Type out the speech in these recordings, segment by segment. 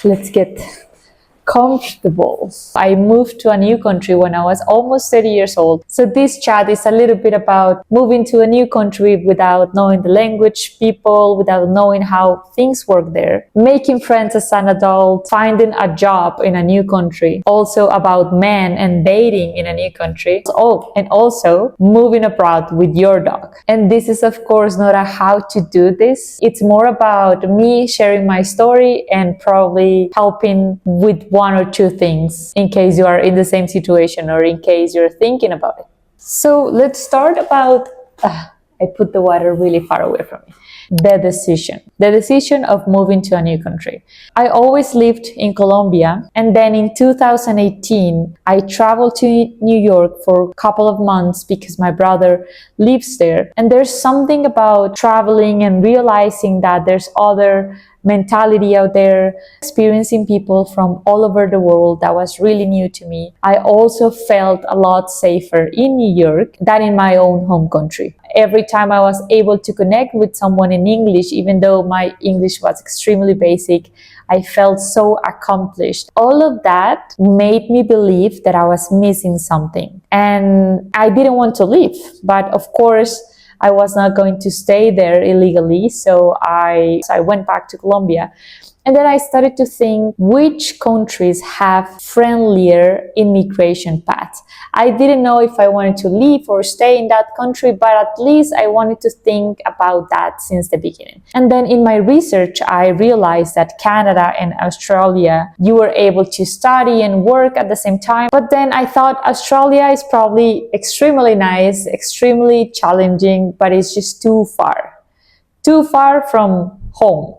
Let's get comfortable. I moved to a new country when I was almost 30 years old. So this chat is a little bit about moving to a new country without knowing the language, people, without knowing how things work there, making friends as an adult, finding a job in a new country, also about men and dating in a new country. Oh, and also moving abroad with your dog. And this is of course not a how to do this. It's more about me sharing my story and probably helping with one or two things in case you are in the same situation or in case you're thinking about it. So let's start about, I put the water really far away from me. The decision of moving to a new country. I always lived in Colombia, and then in 2018 I traveled to New York for a couple of months because my brother lives there. And there's something about traveling and realizing that there's other mentality out there, experiencing people from all over the world, that was really new to me. I also felt a lot safer in New York than in my own home country. Every time I was able to connect with someone in English, even though my English was extremely basic, I felt so accomplished. All of that made me believe that I was missing something. And I didn't want to leave, but of course, I was not going to stay there illegally, so I went back to Colombia. And then I started to think which countries have friendlier immigration paths. I didn't know if I wanted to leave or stay in that country, but at least I wanted to think about that since the beginning. And then in my research, I realized that Canada and Australia, you were able to study and work at the same time. But then I thought Australia is probably extremely nice, extremely challenging, but it's just too far from home.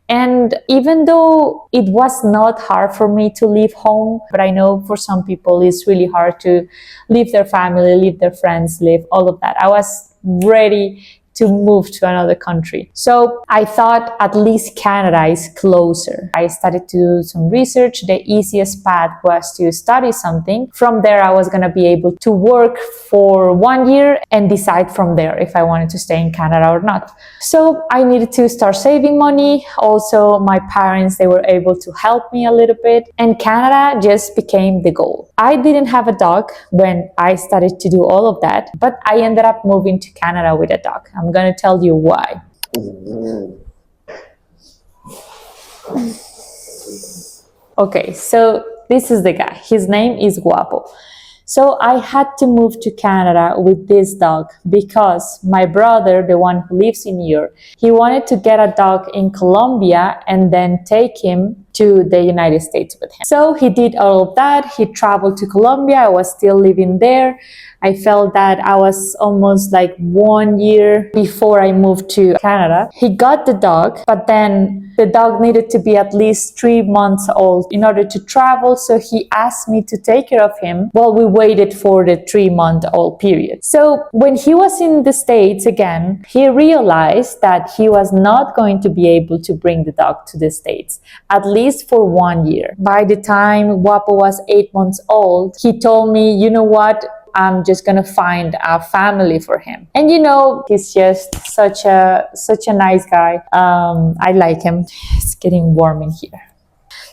And even though it was not hard for me to leave home, but I know for some people it's really hard to leave their family, leave their friends, leave all of that. I was ready to move to another country. So I thought at least Canada is closer. I started to do some research. The easiest path was to study something. From there, I was gonna be able to work for 1 year and decide from there if I wanted to stay in Canada or not. So I needed to start saving money. Also, my parents, they were able to help me a little bit. And Canada just became the goal. I didn't have a dog when I started to do all of that, but I ended up moving to Canada with a dog. I'm going to tell you why. Okay, so this is the guy. His name is Guapo. So I had to move to Canada with this dog because my brother, the one who lives in New York, he wanted to get a dog in Colombia and then take him to the United States with him. So he did all of that. He traveled to Colombia. I was still living there. I felt that I was almost like 1 year before I moved to Canada. He got the dog, but then the dog needed to be at least 3 months old in order to travel. So he asked me to take care of him while we waited for the 3-month-old period. So when he was in the States again, he realized that he was not going to be able to bring the dog to the States, at least for 1 year. By the time Guapo was 8 months old, he told me, you know what? I'm just gonna find a family for him. And you know, he's just such a nice guy. I like him. It's getting warm in here.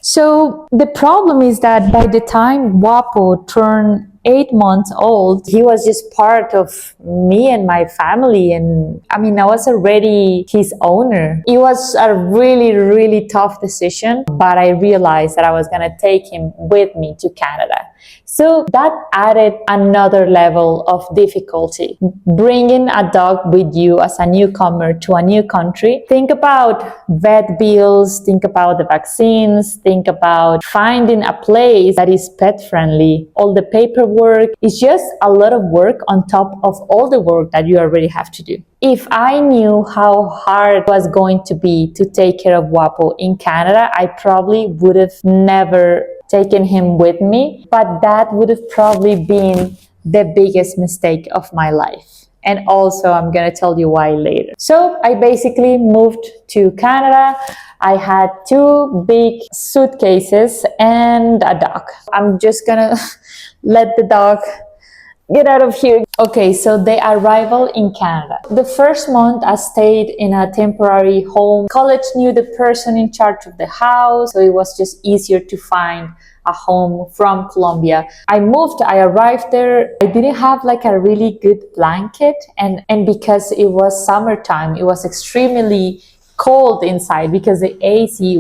So the problem is that by the time Guapo turned 8 months old, he was just part of me and my family. And I mean, I was already his owner. It was a really, really tough decision, but I realized that I was gonna take him with me to Canada. So that added another level of difficulty. Bringing a dog with you as a newcomer to a new country. Think about vet bills, think about the vaccines, think about finding a place that is pet friendly. All the paperwork is just a lot of work on top of all the work that you already have to do. If I knew how hard it was going to be to take care of Guapo in Canada, I probably would have never taken him with me, but that would have probably been the biggest mistake of my life. And also, I'm gonna tell you why later. So I basically moved to Canada. I had 2 big suitcases and a dog. I'm just gonna let the dog Get out of here. Okay, so the arrival in Canada. The first month I stayed in a temporary home. College knew the person in charge of the house, so it was just easier to find a home from Colombia. I arrived there. I didn't have like a really good blanket, and because it was summertime, it was extremely cold inside because the AC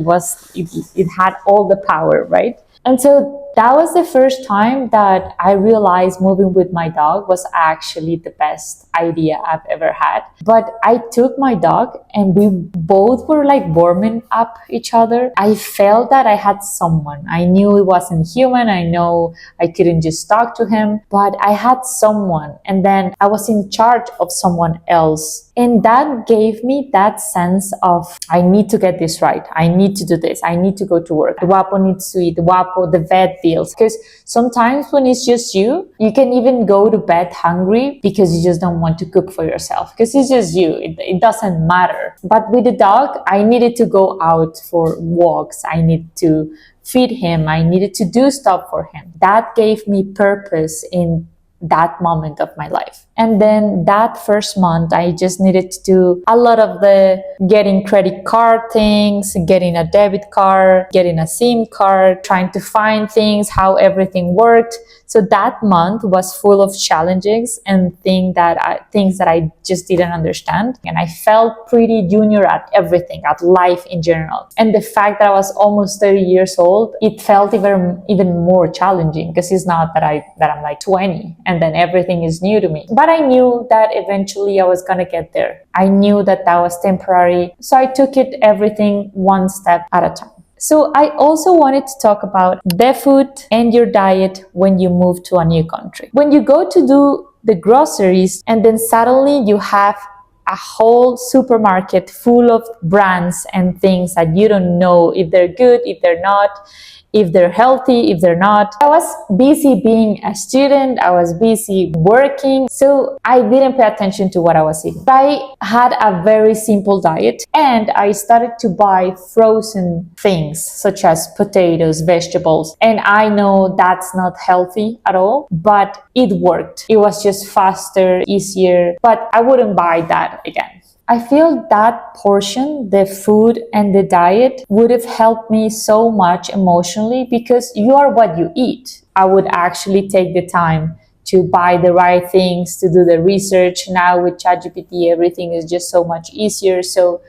it had all the power, right? And so that was the first time that I realized moving with my dog was actually the best idea I've ever had. But I took my dog and we both were like warming up each other. I felt that I had someone. I knew it wasn't human. I know I couldn't just talk to him, but I had someone. And then I was in charge of someone else. And that gave me that sense of, I need to get this right. I need to do this. I need to go to work. Guapo needs to eat. Guapo, the vet bills. Because sometimes when it's just you can even go to bed hungry because you just don't want to cook for yourself. Because it's just you. It doesn't matter. But with the dog, I needed to go out for walks. I needed to feed him. I needed to do stuff for him. That gave me purpose in that moment of my life. And then that first month, I just needed to do a lot of the getting credit card things, getting a debit card, getting a SIM card, trying to find things, how everything worked. So that month was full of challenges and things that I just didn't understand. And I felt pretty junior at everything, at life in general. And the fact that I was almost 30 years old, it felt even more challenging because it's not that I'm like 20 and then everything is new to me. But I knew that eventually I was gonna get there. I knew that was temporary. So I took everything one step at a time. So I also wanted to talk about the food and your diet when you move to a new country. When you go to do the groceries and then suddenly you have a whole supermarket full of brands and things that you don't know if they're good, if they're not, if they're healthy, if they're not. I was busy being a student, I was busy working, so I didn't pay attention to what I was eating. I had a very simple diet and I started to buy frozen things such as potatoes, vegetables, and I know that's not healthy at all, but it worked. It was just faster, easier, but I wouldn't buy that again. I feel that portion, the food and the diet, would have helped me so much emotionally because you are what you eat. I would actually take the time to buy the right things, to do the research. Now with ChatGPT, everything is just so much easier. So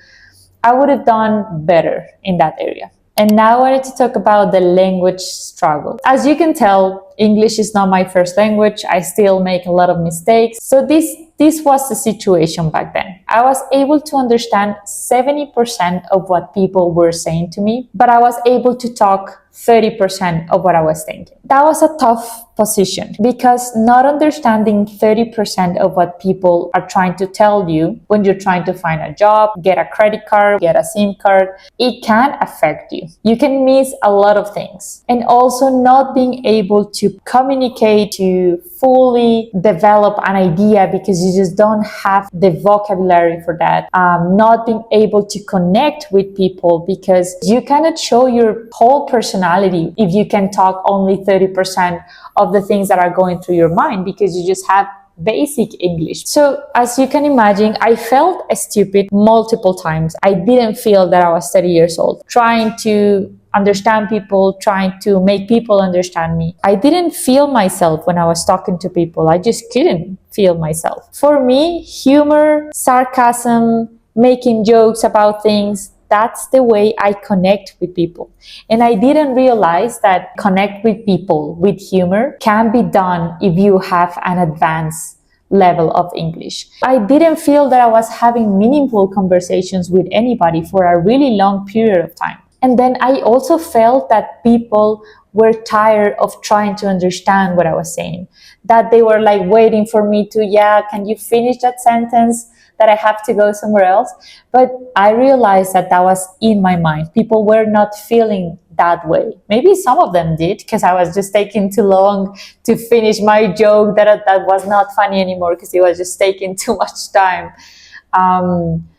I would have done better in that area. And now I wanted to talk about the language struggle. As you can tell, English is not my first language. I still make a lot of mistakes. So this was the situation back then. I was able to understand 70% of what people were saying to me, but I was able to talk 30% of what I was thinking. That was a tough position because not understanding 30% of what people are trying to tell you when you're trying to find a job, get a credit card, get a SIM card, it can affect you. You can miss a lot of things. And also not being able to communicate, to fully develop an idea because you just don't have the vocabulary for that. Not being able to connect with people because you cannot show your whole personality if you can talk only 30% of the things that are going through your mind because you just have basic English. So as you can imagine, I felt stupid multiple times. I didn't feel that I was 30 years old, trying to understand people, trying to make people understand me. I didn't feel myself when I was talking to people. I just couldn't feel myself. For me, humor, sarcasm, making jokes about things, that's the way I connect with people. And I didn't realize that connect with people with humor can be done if you have an advanced level of English. I didn't feel that I was having meaningful conversations with anybody for a really long period of time. And then I also felt that people were tired of trying to understand what I was saying. That they were like waiting for me to, can you finish that sentence? That I have to go somewhere else. But I realized that was in my mind. People were not feeling that way. Maybe some of them did because I was just taking too long to finish my joke that was not funny anymore because it was just taking too much time.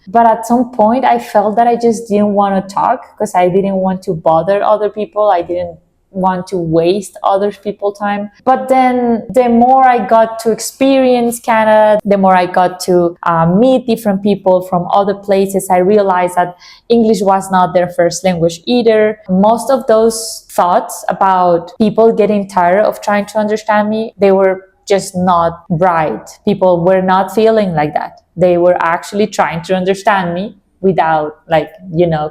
But at some point I felt that I just didn't want to talk because I didn't want to bother other people. I didn't want to waste other people's time. But then the more I got to experience Canada, the more I got to meet different people from other places, I realized that English was not their first language either. Most of those thoughts about people getting tired of trying to understand me, they were just not right. People were not feeling like that. They were actually trying to understand me without, like,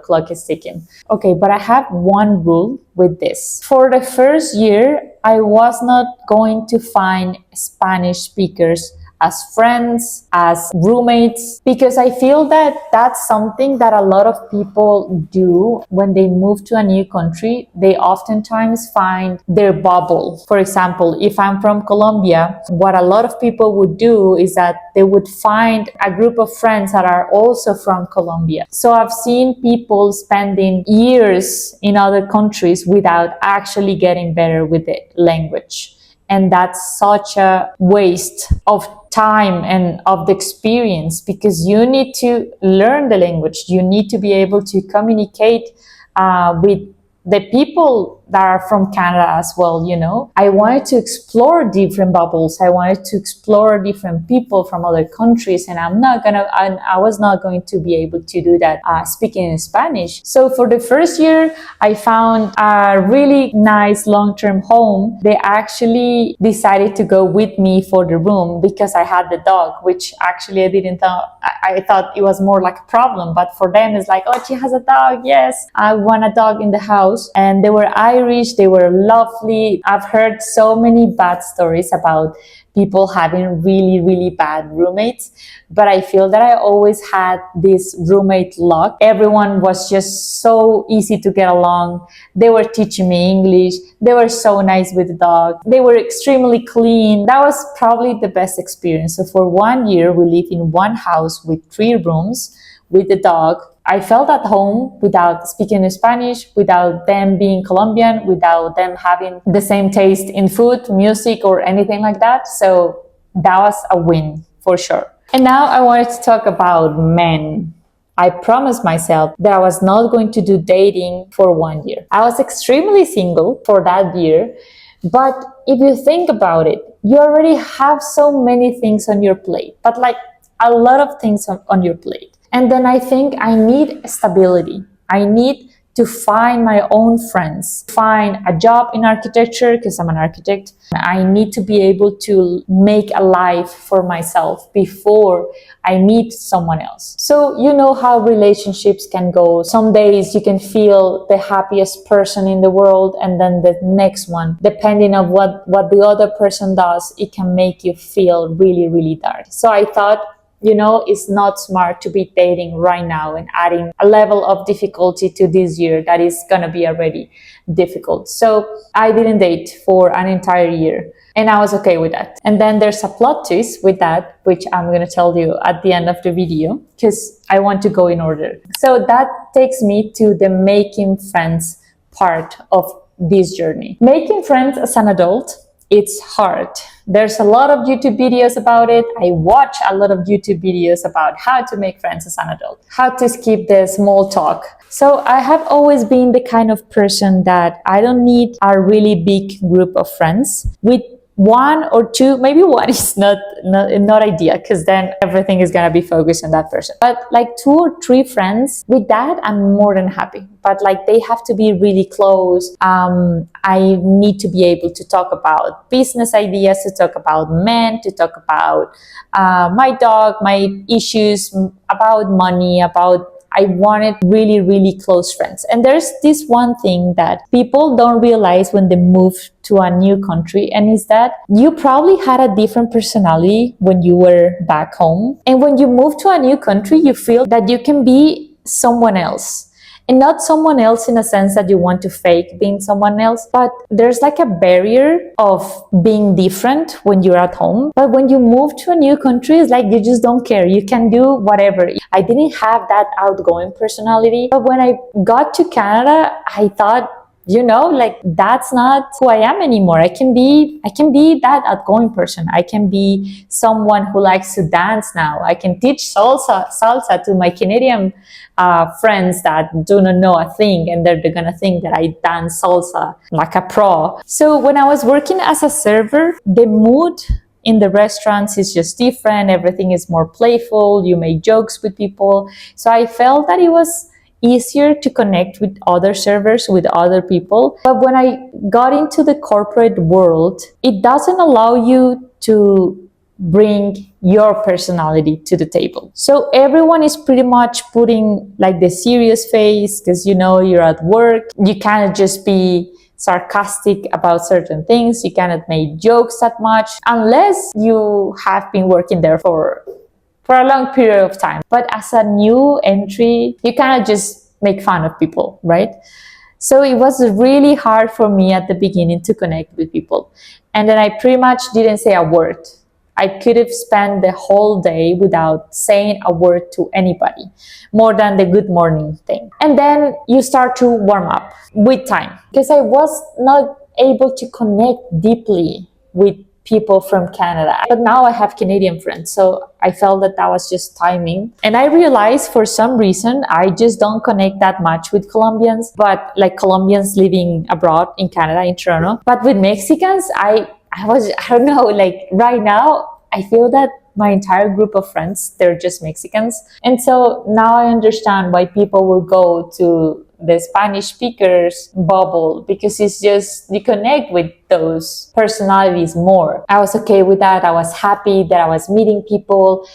clock is ticking. Okay, but I have one rule with this. For the first year, I was not going to find Spanish speakers as friends, as roommates, because I feel that that's something that a lot of people do when they move to a new country. They oftentimes find their bubble. For example, if I'm from Colombia, what a lot of people would do is that they would find a group of friends that are also from Colombia. So I've seen people spending years in other countries without actually getting better with the language. And that's such a waste of time and of the experience, because you need to learn the language. You need to be able to communicate with the people that are from Canada as well, I wanted to explore different bubbles. I wanted to explore different people from other countries, and I was not going to be able to do that speaking in Spanish. So for the first year, I found a really nice long-term home. They actually decided to go with me for the room because I had the dog, which actually I didn't thought. I thought it was more like a problem, but for them it's like, oh, she has a dog. Yes, I want a dog in the house. And they were Irish, they were lovely. I've heard so many bad stories about people having really, really bad roommates, but I feel that I always had this roommate luck. Everyone was just so easy to get along. They were teaching me English. They were so nice with the dog. They were extremely clean. That was probably the best experience. So for 1 year, we lived in one house with 3 rooms with the dog. I felt at home without speaking Spanish, without them being Colombian, without them having the same taste in food, music, or anything like that. So that was a win for sure. And now I wanted to talk about men. I promised myself that I was not going to do dating for 1 year. I was extremely single for that year. But if you think about it, you already have so many things on your plate, but like a lot of things on your plate. And then I think I need stability. I need to find my own friends, find a job in architecture because I'm an architect. I need to be able to make a life for myself before I meet someone else. So you know how relationships can go. Some days you can feel the happiest person in the world, and then the next one, depending on what the other person does, it can make you feel really, really dark. So I thought, it's not smart to be dating right now and adding a level of difficulty to this year that is going to be already difficult. So I didn't date for an entire year, and I was okay with that. And then there's a plot twist with that, which I'm going to tell you at the end of the video, because I want to go in order. So that takes me to the making friends part of this journey. Making friends as an adult, it's hard. There's a lot of YouTube videos about it. I watch a lot of YouTube videos about how to make friends as an adult, how to skip the small talk. So I have always been the kind of person that I don't need a really big group of friends. With 1 or 2, maybe 1 is not ideal, because then everything is going to be focused on that person. But like 2 or 3 friends, with that, I'm more than happy. But like they have to be really close. I need to be able to talk about business ideas, to talk about men, to talk about my dog, my issues, about money, I wanted really, really close friends. And there's this one thing that people don't realize when they move to a new country, and is that you probably had a different personality when you were back home. And when you move to a new country, you feel that you can be someone else. And not someone else in a sense that you want to fake being someone else, but there's like a barrier of being different when you're at home. But when you move to a new country, it's like you just don't care. You can do whatever. I didn't have that outgoing personality. But when I got to Canada, I thought like that's not who I am anymore. I can be that outgoing person. I can be someone who likes to dance now. I can teach salsa to my Canadian friends that do not know a thing, and they're gonna think that I dance salsa like a pro. So when I was working as a server, the mood in the restaurants is just different. Everything is more playful. You make jokes with people. So I felt that it was easier to connect with other servers, with other people. But when I got into the corporate world, it doesn't allow you to bring your personality to the table. So everyone is pretty much putting like the serious face because you're at work. You cannot just be sarcastic about certain things. You cannot make jokes that much unless you have been working there for a long period of time. But as a new entry, you cannot just make fun of people, right? So it was really hard for me at the beginning to connect with people. And then I pretty much didn't say a word. I could have spent the whole day without saying a word to anybody, more than the good morning thing. And then you start to warm up with time, because I was not able to connect deeply with people from Canada. But now I have Canadian friends, so I felt that was just timing. And I realized for some reason I just don't connect that much with Colombians, but like Colombians living abroad in Canada, in Toronto. But with Mexicans, I don't know, like right now, I feel that my entire group of friends, they're just Mexicans. And so now I understand why people will go to the Spanish speakers bubble, because it's just, you connect with those personalities more. I was okay with that. I was happy that I was meeting people.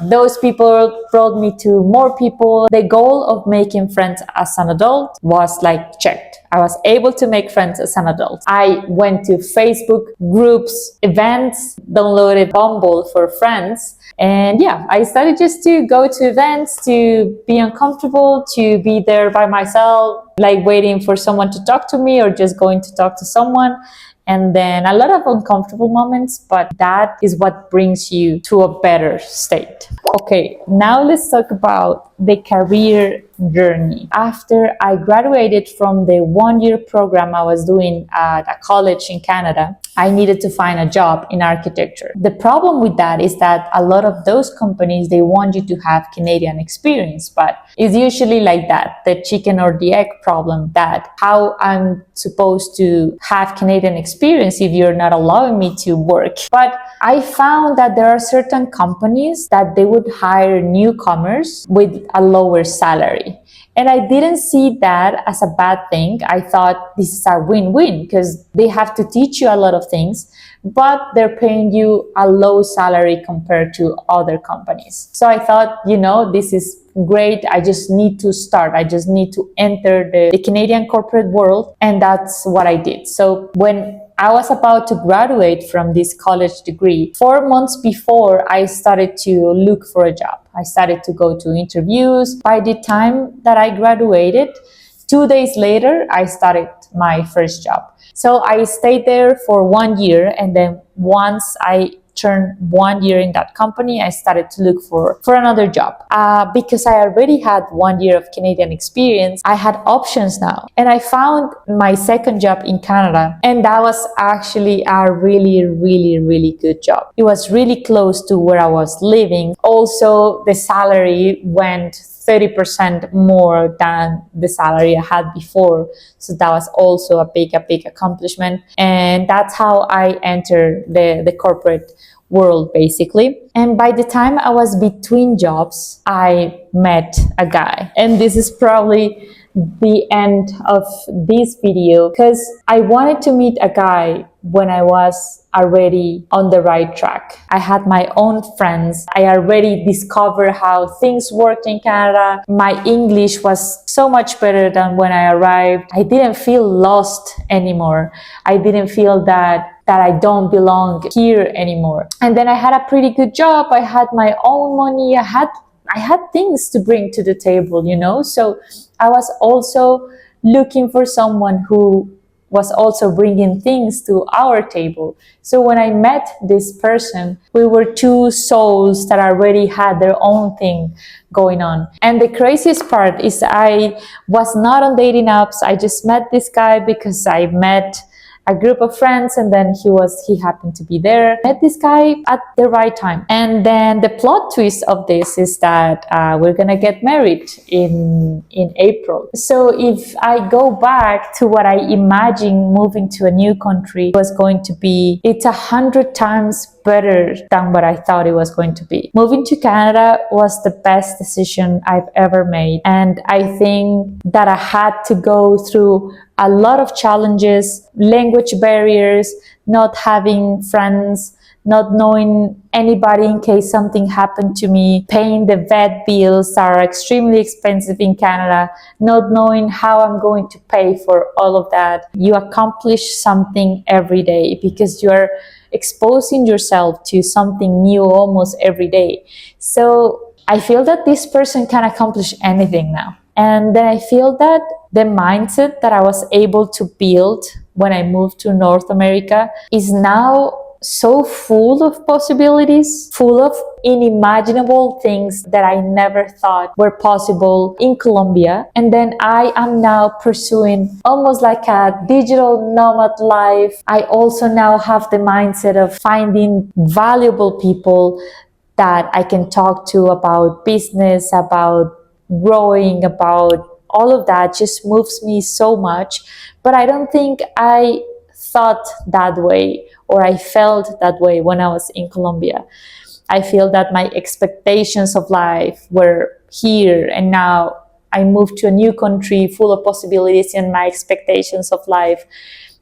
Those people brought me to more people. The goal of making friends as an adult was like checked. I was able to make friends as an adult. I went to Facebook groups, events, downloaded Bumble for friends. And yeah, I started just to go to events, to be uncomfortable, to be there by myself, like waiting for someone to talk to me or just going to talk to someone. And then a lot of uncomfortable moments, but that is what brings you to a better state. Okay, now let's talk about the career journey. After I graduated from the 1-year program I was doing at a college in Canada, I needed to find a job in architecture. The problem with that is that a lot of those companies, they want you to have Canadian experience, but it's usually like that, the chicken or the egg problem, that how I'm supposed to have Canadian experience if you're not allowing me to work. But I found that there are certain companies that they would hire newcomers with a lower salary. And I didn't see that as a bad thing. I thought this is a win-win because they have to teach you a lot of things, but they're paying you a low salary compared to other companies. So I thought, this is great. I just need to start. I just need to enter the Canadian corporate world. And that's what I did. So when I was about to graduate from this college degree, 4 months before, I started to look for a job. I started to go to interviews. By the time that I graduated, 2 days later, I started my first job. So I stayed there for 1 year, and then once I turned 1 year in that company, I started to look for another job. Because I already had 1 year of Canadian experience, I had options now. And I found my second job in Canada, and that was actually a really, really, really good job. It was really close to where I was living. Also, the salary went 30% more than the salary I had before. So that was also a big accomplishment. And that's how I entered the corporate world, basically. And by the time I was between jobs, I met a guy. And this is probably the end of this video, because I wanted to meet a guy when I was already on the right track. I had my own friends. I already discovered how things worked in Canada. My English was so much better than when I arrived. I didn't feel lost anymore. I didn't feel that I don't belong here anymore. And then I had a pretty good job. I had my own money. I had things to bring to the table, So I was also looking for someone who was also bringing things to our table. So when I met this person, we were two souls that already had their own thing going on. And the craziest part is I was not on dating apps. I just met this guy because I met a group of friends, and then he happened to be there. Met this guy at the right time, and then the plot twist of this is that we're gonna get married in April. So if I go back to what I imagined moving to a new country was going to be, it's 100 times better than what I thought it was going to be. Moving to Canada was the best decision I've ever made, and I think that I had to go through a lot of challenges, language barriers, not having friends, not knowing anybody in case something happened to me, paying the vet bills that are extremely expensive in Canada, not knowing how I'm going to pay for all of that. You accomplish something every day because you're exposing yourself to something new almost every day. So I feel that this person can accomplish anything now. And then I feel that the mindset that I was able to build when I moved to North America is now so full of possibilities, full of unimaginable things that I never thought were possible in Colombia. And then I am now pursuing almost like a digital nomad life. I also now have the mindset of finding valuable people that I can talk to about business, about growing, about all of that just moves me so much. But I don't think I thought that way or I felt that way when I was in Colombia. I feel that my expectations of life were here, and now I moved to a new country full of possibilities, and my expectations of life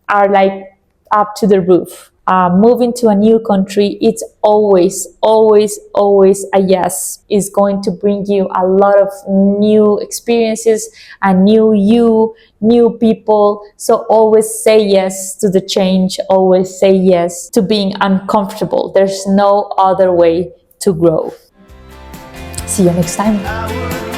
are like up to the roof. Moving to a new country, it's always a yes. It's going to bring you a lot of new experiences, a new people. So always say yes to the change. Always say yes to being uncomfortable. There's no other way to grow. See you next time.